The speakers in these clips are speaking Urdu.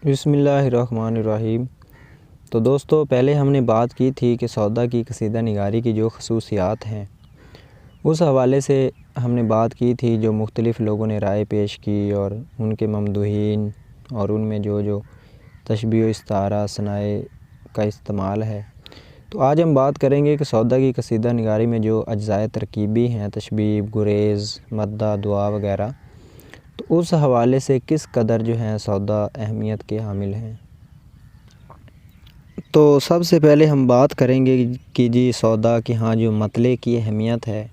بسم اللہ الرحمن الرحیم۔ تو دوستو، پہلے ہم نے بات کی تھی کہ سودا کی قصیدہ نگاری کی جو خصوصیات ہیں اس حوالے سے ہم نے بات کی تھی، جو مختلف لوگوں نے رائے پیش کی اور ان کے ممدوحین اور ان میں جو تشبیہ و استعارہ صنائع کا استعمال ہے۔ تو آج ہم بات کریں گے کہ سودا کی قصیدہ نگاری میں جو اجزائے ترکیبی ہیں، تشبیہ، گریز، مدح، دعا وغیرہ، تو اس حوالے سے کس قدر جو ہیں سودا اہمیت کے حامل ہیں۔ تو سب سے پہلے ہم بات کریں گے کہ جی سودا کی جو مطلع کی اہمیت ہے،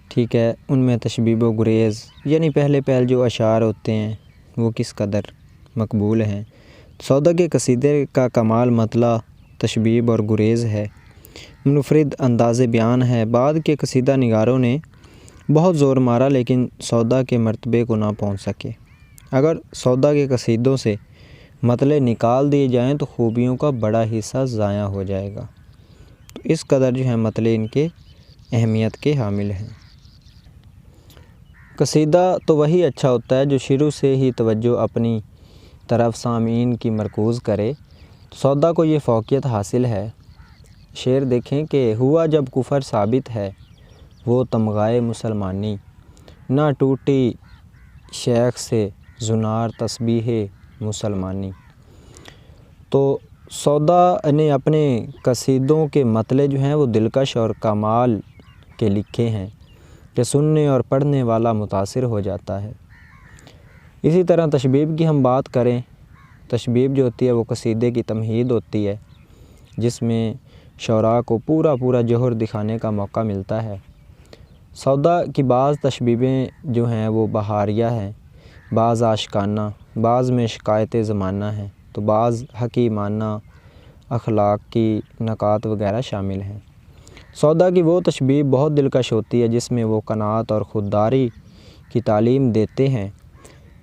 ٹھیک ہے، ان میں تشبیہ و گریز یعنی پہلے جو اشعار ہوتے ہیں وہ کس قدر مقبول ہیں۔ سودا کے قصیدے کا کمال مطلع، تشبیہ اور گریز ہے، منفرد انداز بیان ہے۔ بعد کے قصیدہ نگاروں نے بہت زور مارا لیکن سودا کے مرتبے کو نہ پہنچ سکے۔ اگر سودا کے قصیدوں سے مطلع نکال دیے جائیں تو خوبیوں کا بڑا حصہ ضائع ہو جائے گا۔ تو اس قدر جو ہے مطلع ان کے اہمیت کے حامل ہیں۔ قصیدہ تو وہی اچھا ہوتا ہے جو شروع سے ہی توجہ اپنی طرف سامعین کی مرکوز کرے۔ سودا کو یہ فوقیت حاصل ہے۔ شعر دیکھیں کہ ہوا جب کفر ثابت ہے وہ تمغائے مسلمانی، نہ ٹوٹی شیخ سے زنار تسبیح مسلمانی۔ تو سودا نے اپنے قصیدوں کے مطلع جو ہیں وہ دلکش اور کمال کے لکھے ہیں کہ سننے اور پڑھنے والا متاثر ہو جاتا ہے۔ اسی طرح تشبیہ کی ہم بات کریں، تشبیہ جو ہوتی ہے وہ قصیدے کی تمہید ہوتی ہے جس میں شعراء کو پورا جوہر دکھانے کا موقع ملتا ہے۔ سودا کی بعض تشبیہیں جو ہیں وہ بہاریہ ہیں، بعض عاشقانہ، بعض میں شکایت زمانہ ہیں، تو بعض حکیمانہ اخلاق کی نکات وغیرہ شامل ہیں۔ سودا کی وہ تشبیہ بہت دلکش ہوتی ہے جس میں وہ قناعت اور خودداری کی تعلیم دیتے ہیں،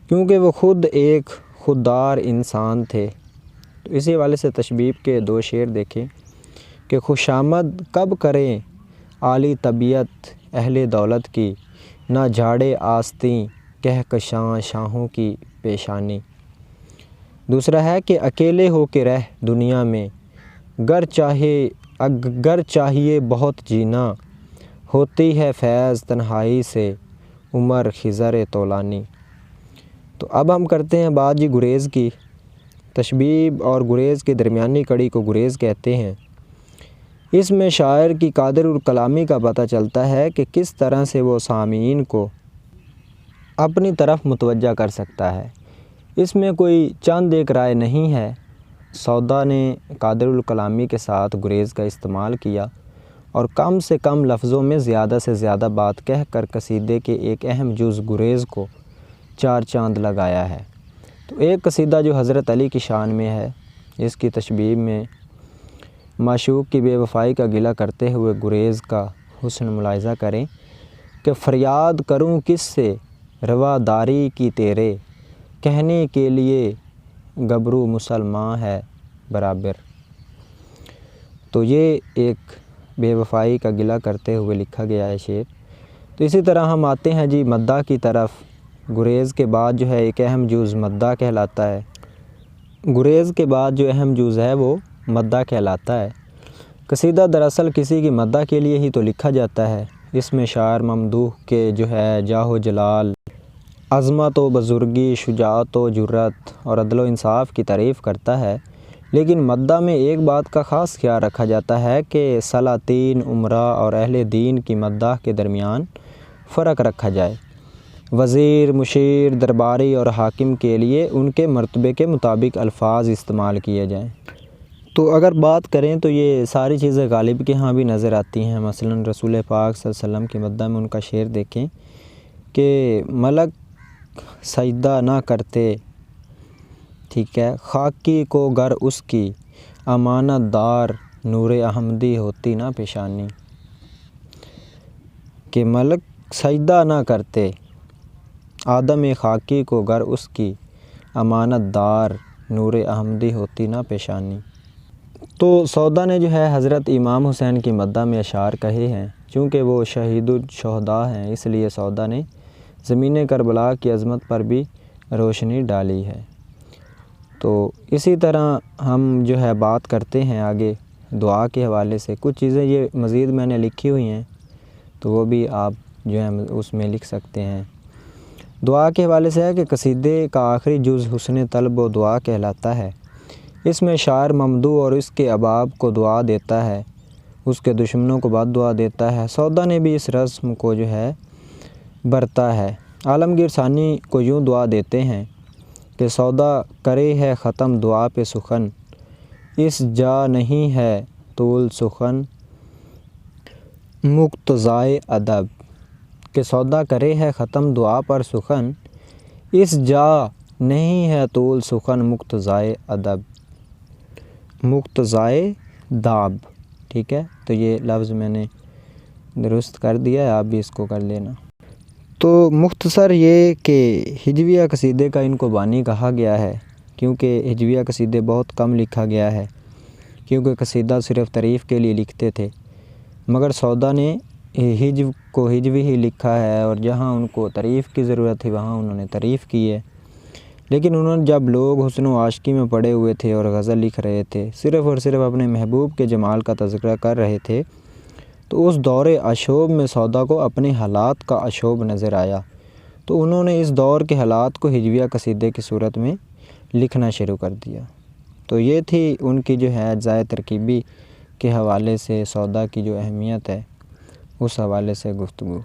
کیونکہ وہ خود ایک خوددار انسان تھے۔ تو اسی حوالے سے تشبیہ کے دو شعر دیکھیں کہ خوشامد کب کریں عالی طبیعت اہل دولت کی، نہ جھاڑے آستیں کہکشاں شاہوں کی پیشانی۔ دوسرا ہے کہ اکیلے ہو کے رہ دنیا میں، گر چاہیے بہت جینا، ہوتی ہے فیض تنہائی سے عمر خضر طولانی۔ تو اب ہم کرتے ہیں بات جی گریز کی۔ تشبیہ اور گریز کے درمیانی کڑی کو گریز کہتے ہیں۔ اس میں شاعر کی قادر الکلامی کا پتہ چلتا ہے کہ کس طرح سے وہ سامعین کو اپنی طرف متوجہ کر سکتا ہے۔ اس میں کوئی چند ایک رائے نہیں ہے۔ سودا نے قادر الکلامی کے ساتھ گریز کا استعمال کیا اور کم سے کم لفظوں میں زیادہ سے زیادہ بات کہہ کر قصیدے کے ایک اہم جز گریز کو چار چاند لگایا ہے۔ تو ایک قصیدہ جو حضرت علی کی شان میں ہے، اس کی تشبیہ میں معشوق کی بے وفائی کا گلہ کرتے ہوئے گریز کا حسن ملاحظہ کریں کہ فریاد کروں کس سے رواداری کی تیرے، کہنے کے لیے گبرو مسلمان ہے برابر۔ تو یہ ایک بے وفائی کا گلہ کرتے ہوئے لکھا گیا ہے شعر۔ تو اسی طرح ہم آتے ہیں جی مدح کی طرف۔ گریز کے بعد جو ہے ایک اہم جز مدح کہلاتا ہے۔ گریز کے بعد جو اہم جز ہے وہ مدح کہلاتا ہے۔ قصیدہ دراصل کسی کی مدح کے لیے ہی تو لکھا جاتا ہے۔ اس میں شاعر ممدوح کے جو ہے جاہ و جلال، عظمت و بزرگی، شجاعت و جرأت اور عدل و انصاف کی تعریف کرتا ہے، لیکن مدح میں ایک بات کا خاص خیال رکھا جاتا ہے کہ سلاطین، امراء اور اہل دین کی مدح کے درمیان فرق رکھا جائے۔ وزیر، مشیر، درباری اور حاکم کے لیے ان کے مرتبے کے مطابق الفاظ استعمال کیے جائیں۔ تو اگر بات کریں تو یہ ساری چیزیں غالب کے ہاں بھی نظر آتی ہیں۔ مثلا رسول پاک صلی اللہ علیہ وسلم کی مدح میں ان کا شعر دیکھیں کہ ملک سجدہ نہ کرتے، ٹھیک ہے، خاکی کو گر اس کی امانت دار نور احمدی ہوتی نہ پیشانی۔ کہ ملک سجدہ نہ کرتے، آدم خاکی کو گر اس کی امانت دار نور احمدی ہوتی نہ پیشانی۔ تو سودا نے جو ہے حضرت امام حسین کی مدح میں اشعار کہے ہیں۔ چونکہ وہ شہید الشہداء ہیں اس لیے سودا نے زمین کربلا کی عظمت پر بھی روشنی ڈالی ہے۔ تو اسی طرح ہم جو ہے بات کرتے ہیں آگے دعا کے حوالے سے. کچھ چیزیں یہ مزید میں نے لکھی ہوئی ہیں تو وہ بھی آپ جو ہے اس میں لکھ سکتے ہیں. دعا کے حوالے سے ہے کہ قصیدے کا آخری جز حسن طلب و دعا کہلاتا ہے. اس میں شاعر ممدوح اور اس کے احباب کو دعا دیتا ہے، اس کے دشمنوں کو بد دعا دیتا ہے. سودا نے بھی اس رسم کو جو ہے برتا ہے. عالمگیر ثانی کو یوں دعا دیتے ہیں کہ سودا کرے ہے ختم دعا پہ سخن، اس جا نہیں ہے طول سخن مقتضائے ادب. کہ سودا کرے ہے ختم دعا پر سخن، اس جا نہیں ہے طول سخن مقتضائے ادب. مقتضائے داب، ٹھیک ہے. تو یہ لفظ میں نے درست کر دیا ہے، آپ بھی اس کو کر لینا. تو مختصر یہ کہ ہجویہ قصیدے کا ان کو بانی کہا گیا ہے کیونکہ ہجویہ قصیدے بہت کم لکھا گیا ہے، کیونکہ قصیدہ صرف تعریف کے لیے لکھتے تھے. مگر سودا نے ہجو کو ہجوی ہی لکھا ہے، اور جہاں ان کو تعریف کی ضرورت تھی وہاں انہوں نے تعریف کی ہے. لیکن انہوں نے جب لوگ حسن و عاشقی میں پڑے ہوئے تھے اور غزل لکھ رہے تھے، صرف اور صرف اپنے محبوب کے جمال کا تذکرہ کر رہے تھے، تو اس دور اشوب میں سودا کو اپنے حالات کا اشوب نظر آیا، تو انہوں نے اس دور کے حالات کو ہجویہ قصیدے کی صورت میں لکھنا شروع کر دیا. تو یہ تھی ان کی جو ہے اجزائے ترکیبی کے حوالے سے سودا کی جو اہمیت ہے اس حوالے سے گفتگو.